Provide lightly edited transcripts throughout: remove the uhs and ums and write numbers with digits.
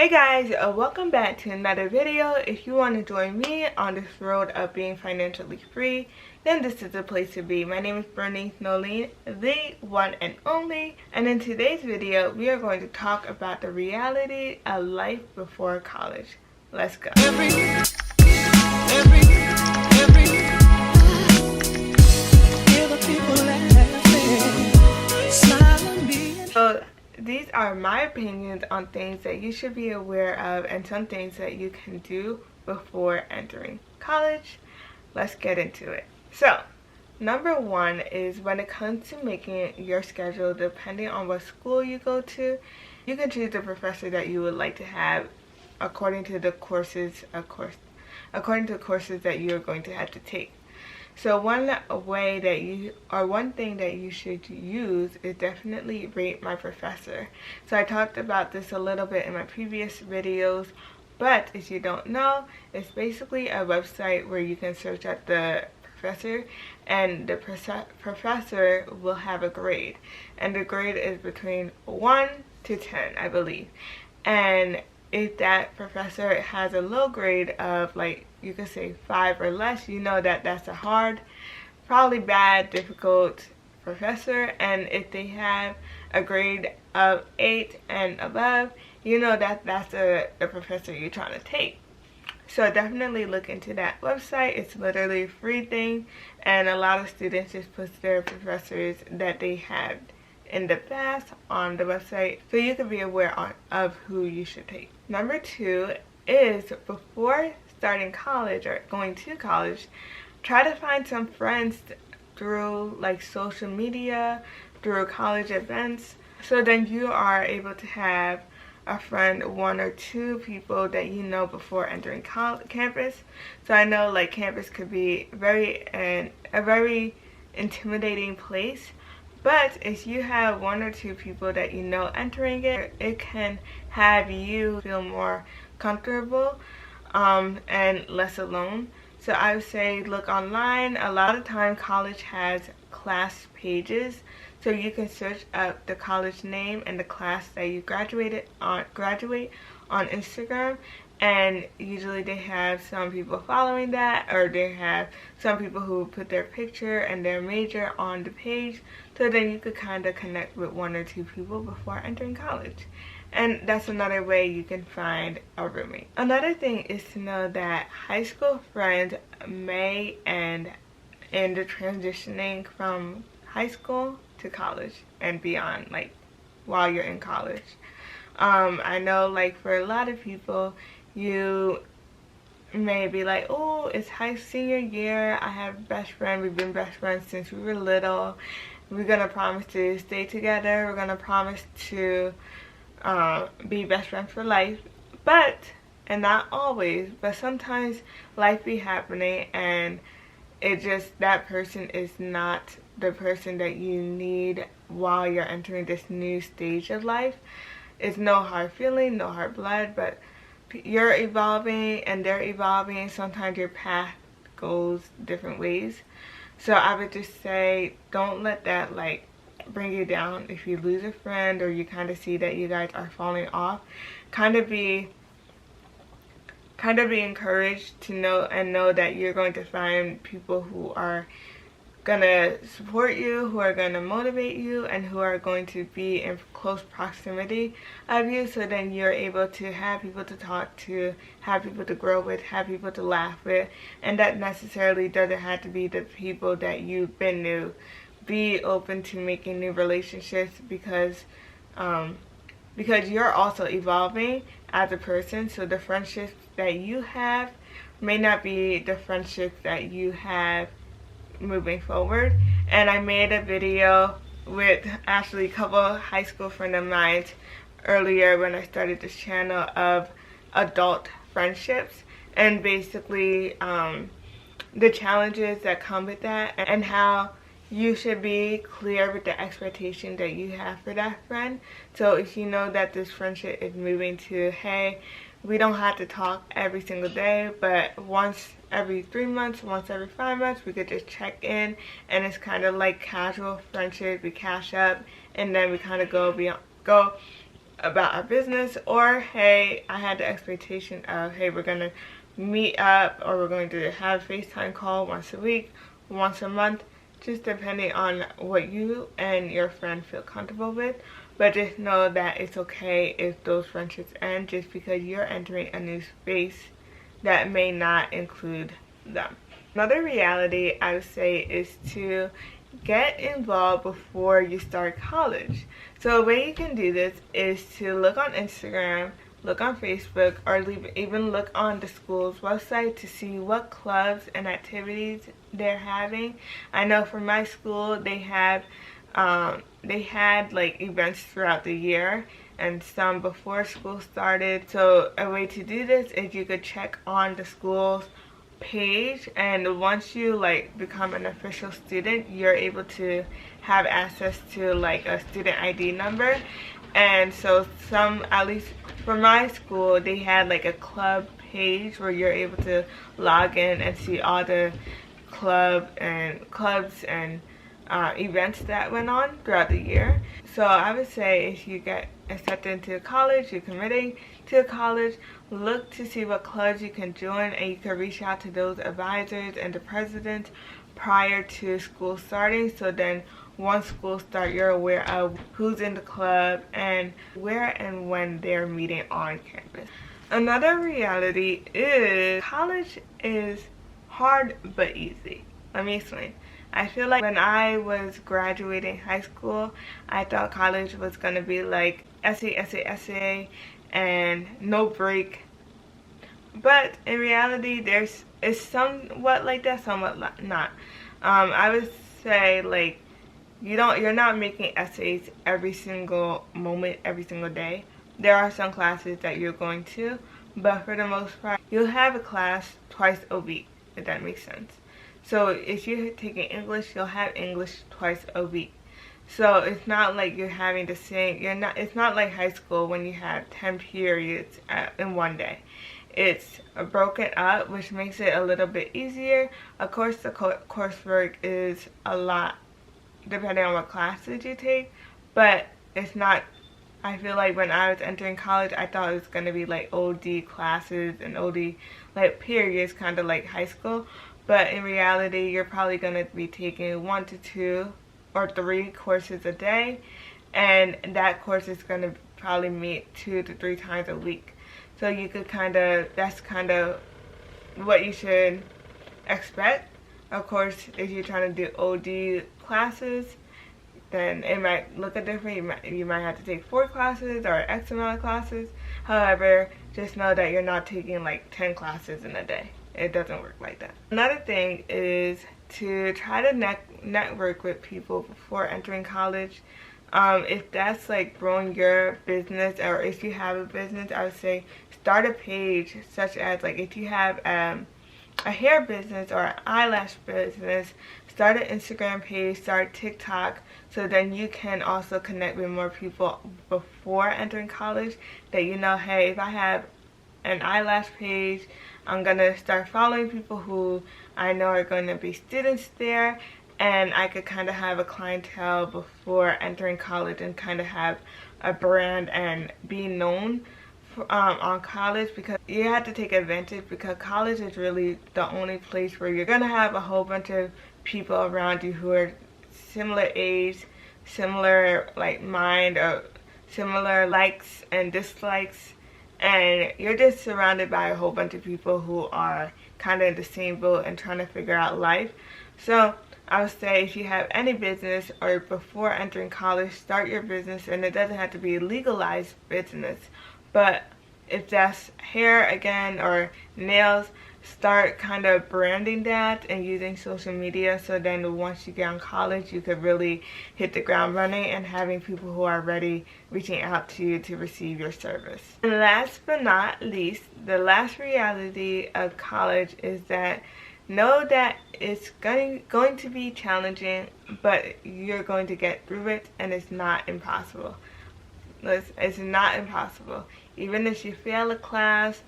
Hey guys, welcome back to another video. If you want to join me on this road of being financially free, then this is the place to be. My name is Bernice Nolene, the one and only, and in today's video we are going to talk about the reality of life before college. Let's go. So these are my opinions on things that you should be aware of and some things that you can do before entering college. Let's get into it. So, number one is when it comes to making your schedule, depending on what school you go to, you can choose the professor that you would like to have according to the courses, according to the courses that you're going to have to take. So one thing that you should use is definitely rate my professor. So I talked about this a little bit in my previous videos, but if you don't know, it's basically a website where you can search at the professor, and the professor will have a grade, and the grade is between 1 to 10, I believe. And if that professor has a low grade of, like, you could say 5 or less, you know that that's a hard, probably bad, difficult professor. And if they have a grade of 8 and above, you know that that's the professor you're trying to take. So definitely look into that website. It's literally a free thing, and a lot of students just put their professors that they had in the past on the website, so you can be aware of who you should take. Number 2 is, before starting college or going to college, try to find some friends through like social media, through college events, so then you are able to have a friend, 1 or 2 people that you know before entering campus. So I know like campus could be a very intimidating place, but if you have 1 or 2 people that you know entering it, it can have you feel more comfortable and less alone. So I would say look online. A lot of time college has class pages, so you can search up the college name and the class that you graduate on Instagram, and usually they have some people following that, or they have some people who put their picture and their major on the page, so then you could kind of connect with 1 or 2 people before entering college. And that's another way you can find a roommate. Another thing is to know that high school friends may end in the transitioning from high school to college and beyond, like while you're in college. I know like for a lot of people, you may be like, oh, it's senior year, I have a best friend, we've been best friends since we were little, we're gonna promise to stay together, we're gonna promise to be best friends for life. But, and not always, but sometimes life be happening, and it just, that person is not the person that you need while you're entering this new stage of life. It's no hard feeling, no hard blood, but you're evolving and they're evolving. Sometimes your path goes different ways. So I would just say, don't let that like bring you down. If you lose a friend or you kind of see that you guys are falling off, kind of be encouraged to know that you're going to find people who are gonna support you, who are gonna motivate you, and who are going to be in close proximity of you, so then you're able to have people to talk to, have people to grow with, have people to laugh with. And that necessarily doesn't have to be the people that you've been new. Be open to making new relationships, because you're also evolving as a person. So the friendships that you have may not be the friendships that you have moving forward. And I made a video with actually a couple high school friends of mine earlier when I started this channel of adult friendships, and basically the challenges that come with that, and how you should be clear with the expectation that you have for that friend. So if you know that this friendship is moving to, hey, we don't have to talk every single day, but once every 3 months, once every 5 months, we could just check in, and it's kind of like casual friendship. We catch up, and then we kind of go about our business, or hey, I had the expectation of, hey, we're gonna meet up, or we're going to have a FaceTime call once a week, once a month, just depending on what you and your friend feel comfortable with. But just know that it's okay if those friendships end just because you're entering a new space that may not include them. Another reality I would say is to get involved before you start college. So a way you can do this is to look on Instagram, look on Facebook, or even look on the school's website to see what clubs and activities they're having. I know for my school they had like events throughout the year and some before school started. So a way to do this is you could check on the school's page, and once you like become an official student, you're able to have access to like a student ID number. And so some, at least for my school, they had like a club page where you're able to log in and see all the clubs and events that went on throughout the year. So I would say if you get accepted into college, you're committing to college, look to see what clubs you can join, and you can reach out to those advisors and the president prior to school starting, so then once school starts, you're aware of who's in the club and where and when they're meeting on campus. Another reality is college is hard but easy. Let me explain. I feel like when I was graduating high school, I thought college was going to be like essay, and no break. But in reality, it's somewhat like that, somewhat not. I would say like you're not making essays every single moment, every single day. There are some classes that you're going to, but for the most part, you'll have a class twice a week, if that makes sense. So if you're taking English, you'll have English twice a week. So it's not like you're having the same, it's not like high school when you have 10 periods in one day. It's broken up, which makes it a little bit easier. Of course, the coursework is a lot depending on what classes you take, but it's not. I feel like when I was entering college, I thought it was going to be like OD classes and OD like periods, kind of like high school. But in reality, you're probably going to be taking 1 to 2 or 3 courses a day, and that course is going to probably meet 2 to 3 times a week. So you could that's kind of what you should expect. Of course, if you're trying to do OD classes, then it might look a different. You might have to take 4 classes or X amount of classes. However, just know that you're not taking like 10 classes in a day. It doesn't work like that. Another thing is to try to network with people before entering college. If that's like growing your business, or if you have a business, I would say start a page, such as like if you have a hair business or an eyelash business, start an Instagram page, start TikTok, so then you can also connect with more people before entering college, that you know, hey, if I have an eyelash page, I'm gonna start following people who I know are going to be students there, and I could kind of have a clientele before entering college and kind of have a brand and be known on college, because you have to take advantage, because college is really the only place where you're gonna have a whole bunch of people around you who are similar age, similar like mind, or similar likes and dislikes, and you're just surrounded by a whole bunch of people who are kind of in the same boat and trying to figure out life. So I would say if you have any business, or before entering college, start your business, and it doesn't have to be a legalized business. But if that's hair again or nails, start kind of branding that and using social media, so then once you get on college, you could really hit the ground running and having people who are ready reaching out to you to receive your service. And last but not least, the last reality of college is that know that it's going to be challenging, but you're going to get through it, and it's not impossible. It's not impossible. Even if you fail a class,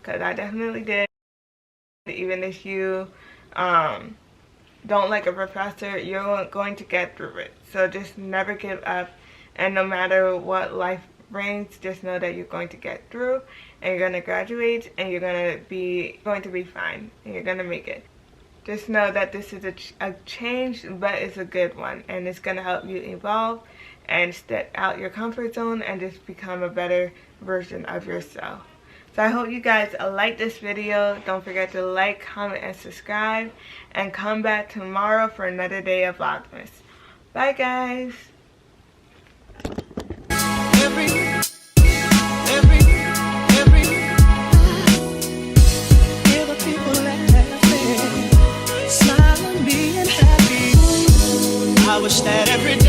because I definitely did, even if you don't like a professor, you're going to get through it. So just never give up, and no matter what life rains, just know that you're going to get through, and you're going to graduate, and you're going to be fine, and you're going to make it. Just know that this is a change, but it's a good one, and it's going to help you evolve and step out your comfort zone and just become a better version of yourself. So I hope you guys like this video. Don't forget to like, comment, and subscribe, and come back tomorrow for another day of Vlogmas. Bye guys. I wish that every day